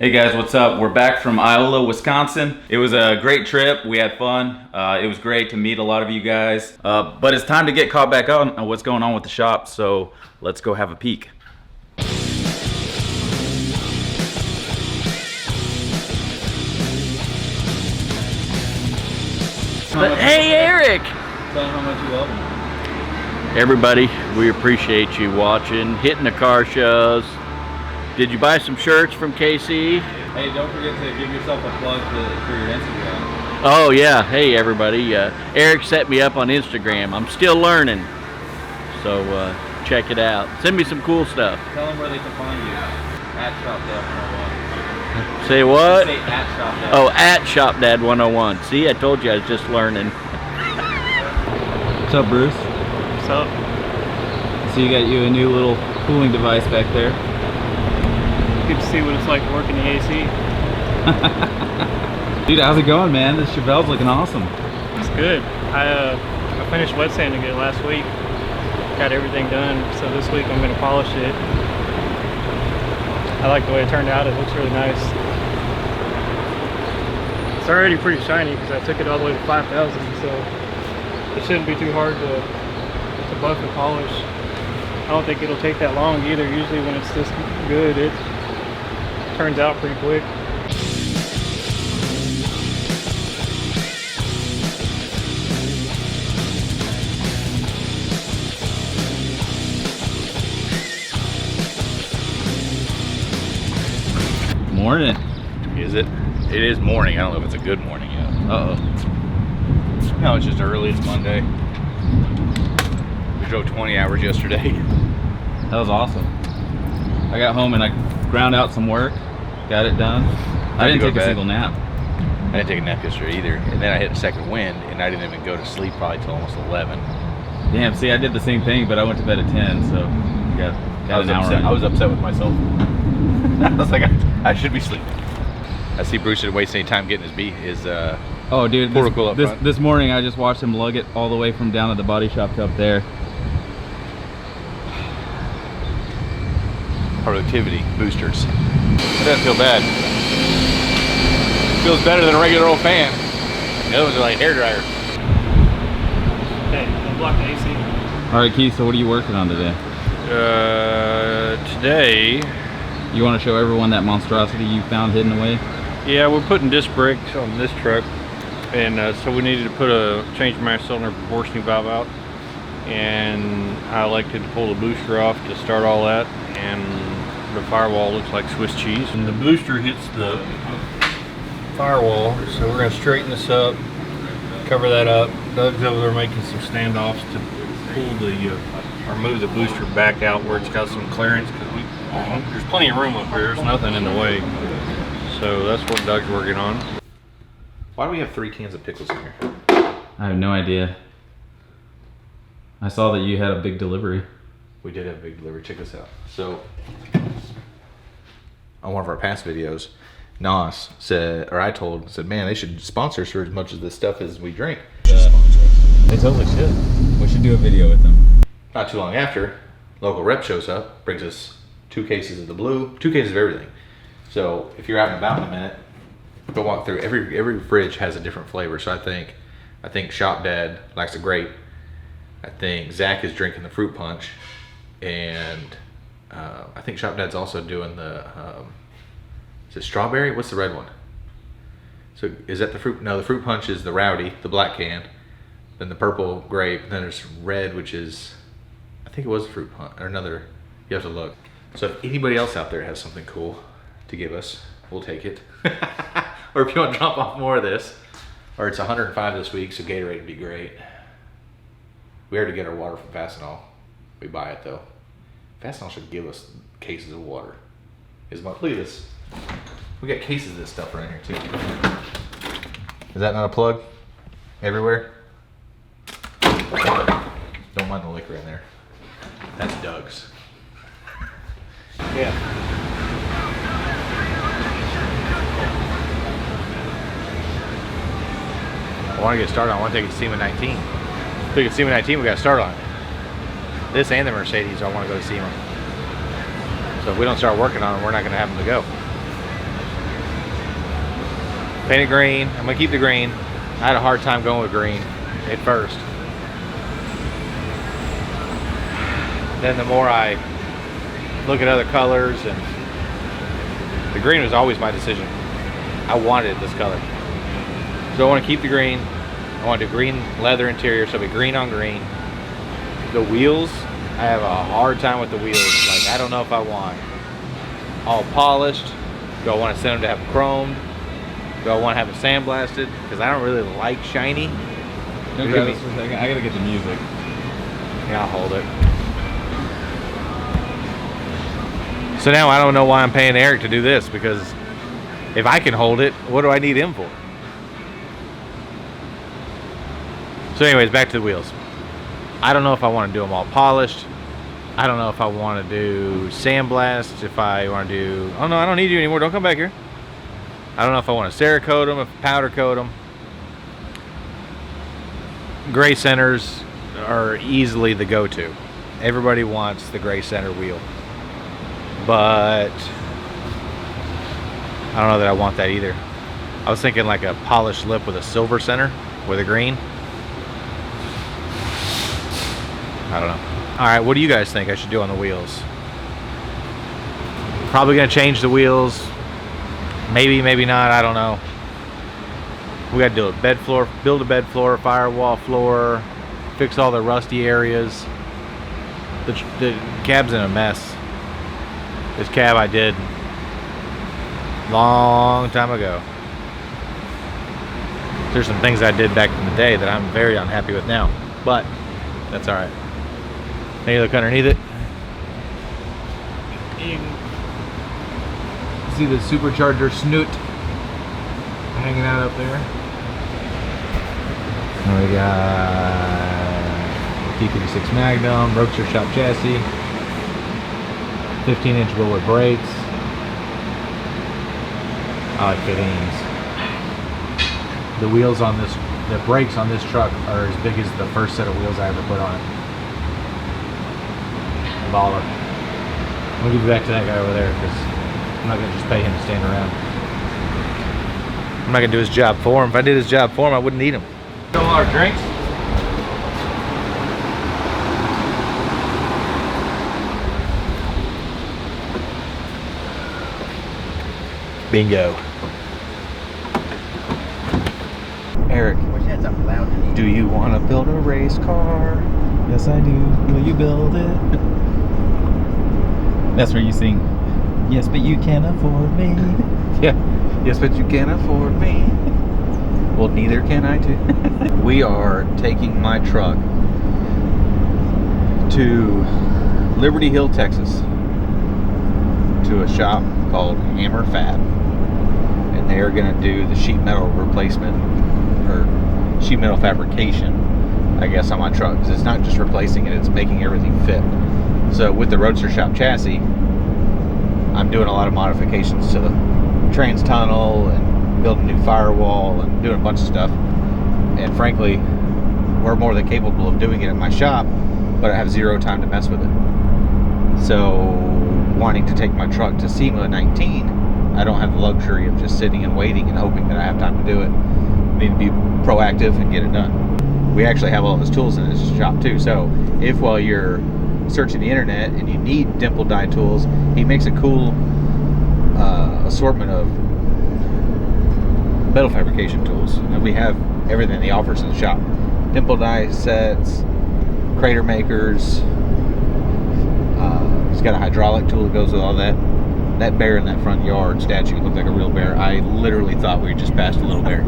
Hey guys, what's up? We're back from Iola, Wisconsin. It was a great trip. We had fun. It was great to meet a lot of you guys. But it's time to get caught back on what's going on with the shop, so let's go have a peek. But hey, Eric! Tell them how much you love them. Everybody, we appreciate you watching, hitting the car shows. Did you buy some shirts from KC? Hey, don't forget to give yourself a plug for your Instagram. Oh yeah, hey everybody. Eric set me up on Instagram. I'm still learning. So check it out. Send me some cool stuff. Tell them where they can find you. At ShopDad101. Say what? Say at ShopDad. Oh, at ShopDad101. See, I told you I was just learning. What's up, Bruce? What's up? So you got you a new little cooling device back there. Good to see what it's like working the AC. Dude, how's it going, man? This Chevelle's looking awesome. It's good. I finished wet sanding it last week. Got everything done, so this week I'm going to polish it. I like the way it turned out. It looks really nice. It's already pretty shiny because I took it all the way to 5,000, so it shouldn't be too hard to buff and polish. I don't think it'll take that long either. Usually when it's this good, it turns out pretty quick. Morning. Is it? It is morning. I don't know if it's a good morning yet. Uh-oh. No, it's just early. It's Monday. We drove 20 hours yesterday. That was awesome. I got home and I ground out some work, got it done. I didn't take a single nap. I didn't take a nap yesterday either. And then I hit a second wind and I didn't even go to sleep probably till almost 11. Damn, see, I did the same thing, but I went to bed at 10, so got an hour in. I was upset with myself. I was like, I should be sleeping. I see Bruce didn't waste any time getting his oh, dude, portico up front. This morning I just watched him lug it all the way from down at the body shop to up there. Productivity boosters. It doesn't feel bad. It feels better than a regular old fan. The other ones are like hair dryer. Hey, don't block the AC. All right, Keith, so what are you working on today? Today, You want to show everyone that monstrosity you found hidden away? yeah, we're putting disc brakes on this truck, and so we needed to change master cylinder proportioning valve out, and I elected to pull the booster off to start all that, and the firewall looks like Swiss cheese, and the booster hits the firewall, so we're going to straighten this up, cover that up. Doug's over there making some standoffs to pull the or move the booster back out where it's got some clearance, because there's plenty of room up here. There's nothing in the way. So that's what Doug's working on. Why do we have 3 cans of pickles in here? I have no idea. I saw that you had a big delivery. We did have a big delivery. Check this out. So, on one of our past videos, Nos said, man, they should sponsor us for as much of this stuff as we drink. They totally should. We should do a video with them. Not too long after, local rep shows up, brings us 2 cases of the blue, 2 cases of everything. So if you're out and about in a minute, go walk through. Every fridge has a different flavor. So I think Shop Dad likes the grape. I think Zach is drinking the fruit punch, and I think Shop Dad's also doing the is it strawberry? What's the red one? So is that the fruit? No, the fruit punch is the rowdy, the black can. Then the purple grape. Then there's red, which is, I think it was a fruit punch or another. You have to look. So if anybody else out there has something cool to give us, we'll take it. Or if you want to drop off more of this, or it's 105 this week, so Gatorade would be great. We already get our water from Fastenal. We buy it though. Fastenal should give us cases of water. Look at this. We got cases of this stuff right here too. Is that not a plug? Everywhere? Don't mind the liquor in there. That's Doug's. Yeah. I want to get started on. I want to take it to SEMA 19. Take it to SEMA 19, we got to start on it. This and the Mercedes, I want to go to SEMA. So if we don't start working on them, we're not going to have them to go. Paint it green. I'm gonna keep the green. I had a hard time going with green at first. Then the more I look at other colors, and the green was always my decision. I wanted this color. So I want to keep the green. I want to do green leather interior, so it'll be green on green. The wheels, I have a hard time with the wheels. Like, I don't know if I want all polished. Do I want to send them to have them chromed? Do I want to have them sandblasted? Because I don't really like shiny. Don't grab this for a second. I gotta get the music. Yeah, I'll hold it. So now I don't know why I'm paying Eric to do this, because if I can hold it, what do I need him for? So anyways, back to the wheels. I don't know if I want to do them all polished. I don't know if I want to do sandblast, if I want to do... Oh no, I don't need you anymore. Don't come back here. I don't know if I want to Cerakote them, if powder coat them. Gray centers are easily the go-to. Everybody wants the gray center wheel. But I don't know that I want that either. I was thinking like a polished lip with a silver center with a green. I don't know. All right, what do you guys think I should do on the wheels? Probably gonna change the wheels. Maybe, maybe not, I don't know. We gotta do a bed floor, build a bed floor, firewall floor, fix all the rusty areas. The cab's in a mess. This cab I did long time ago. There's some things I did back in the day that I'm very unhappy with now, but that's all right. Now you look underneath it. You can see the supercharger snoot hanging out up there. And we got T56 Magnum, Roadster Shop chassis. 15-inch roller brakes. I like 15s. The wheels on this, the brakes on this truck are as big as the first set of wheels I ever put on it. Baller. I'm gonna give you back to that guy over there because I'm not gonna just pay him to stand around. I'm not gonna do his job for him. If I did his job for him, I wouldn't need him. All our drinks. Bingo. Eric, do you want to build a race car? Yes, I do. Will you build it? That's where you sing. Yes, but you can't afford me. Yeah. Yes, but you can't afford me. Well, neither can I too. We are taking my truck to Liberty Hill, Texas, to a shop called Hammer Fab. And they are going to do the sheet metal replacement, or sheet metal fabrication, I guess, on my truck. Because it's not just replacing it, it's making everything fit. So with the Roadster Shop chassis, I'm doing a lot of modifications to the trans tunnel and building a new firewall and doing a bunch of stuff. And frankly, we're more than capable of doing it in my shop, but I have zero time to mess with it. So wanting to take my truck to SEMA 19, I don't have the luxury of just sitting and waiting and hoping that I have time to do it. I need to be proactive and get it done. We actually have all those tools in this shop too. So if while you're searching the internet and you need dimple die tools, he makes a cool assortment of metal fabrication tools. And we have everything he offers in the shop. Dimple die sets, crater makers. He's got a hydraulic tool that goes with all that. That bear in that front yard statue looked like a real bear. I literally thought we just passed a little bear.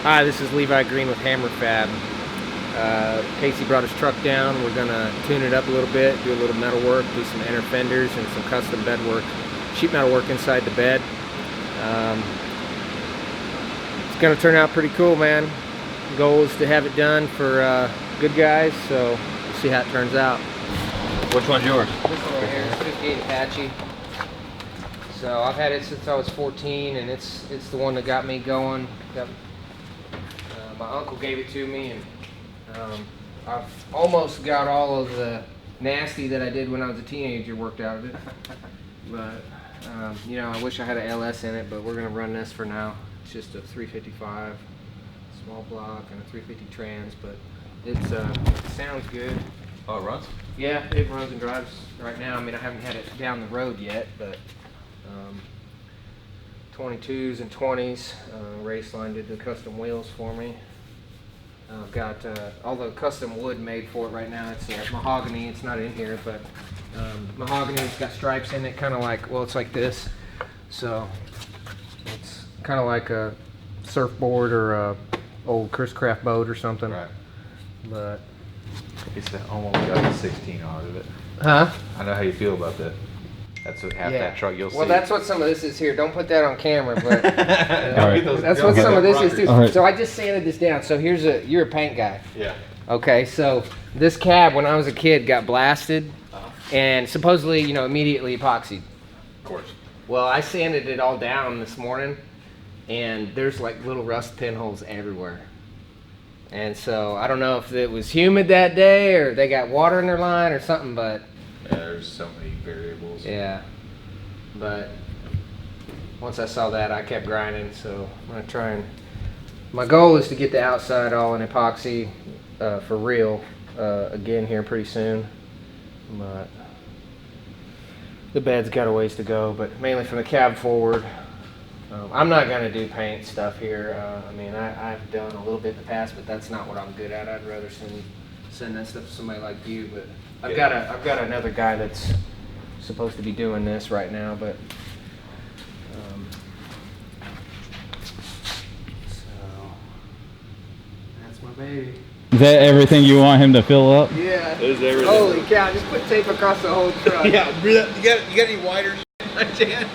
Hi, this is Levi Green with Hammer Fab. Casey brought his truck down. We're gonna tune it up a little bit, do a little metal work, do some inner fenders and some custom bed work, sheet metal work inside the bed. It's gonna turn out pretty cool, man. goal is to have it done for good guys, so we'll see how it turns out. Which one's yours? This one right here is 58 Apache. So I've had it since I was 14, and it's the one that got me going. My uncle gave it to me, and I've almost got all of the nasty that I did when I was a teenager worked out of it. But you know, I wish I had an LS in it, but we're gonna run this for now. It's just a 355 small block and a 350 trans, but it sounds good. Oh, it runs? Yeah, it runs and drives right now. I mean, I haven't had it down the road yet, but 22s and 20s. Raceline did the custom wheels for me. I've got all the custom wood made for it right now. It's mahogany. It's not in here, but mahogany. It's got stripes in it, kind of like, well, it's like this. So it's kind of like a surfboard or a old Chris Craft boat or something. Right. But It's almost got a 16 out of it. huh? I know how you feel about that. That's what half that truck you'll see. Well, that's what some of this is here. Don't put that on camera, but Alright. that's what some of this is too. Alright. So I just sanded this down. So you're a paint guy. Yeah. Okay, so this cab when I was a kid got blasted and supposedly, you know, immediately epoxied. Of course. Well, I sanded it all down this morning and there's like little rust pinholes everywhere. And so I don't know if it was humid that day or they got water in their line or something, but Yeah, there's so many variables. yeah. But once I saw that, I kept grinding, so I'm gonna try and. My goal is to get the outside all in epoxy for real again here pretty soon. But the bed's got a ways to go, but mainly from the cab forward. I'm not gonna do paint stuff here. I mean, I've done a little bit in the past, but that's not what I'm good at. I'd rather send that stuff to somebody like you. But I've got another guy that's supposed to be doing this right now, but so that's my baby. Is that everything you want him to fill up? Yeah. There's everything. Holy cow! Just put tape across the whole truck. Yeah, you got any wider by chance?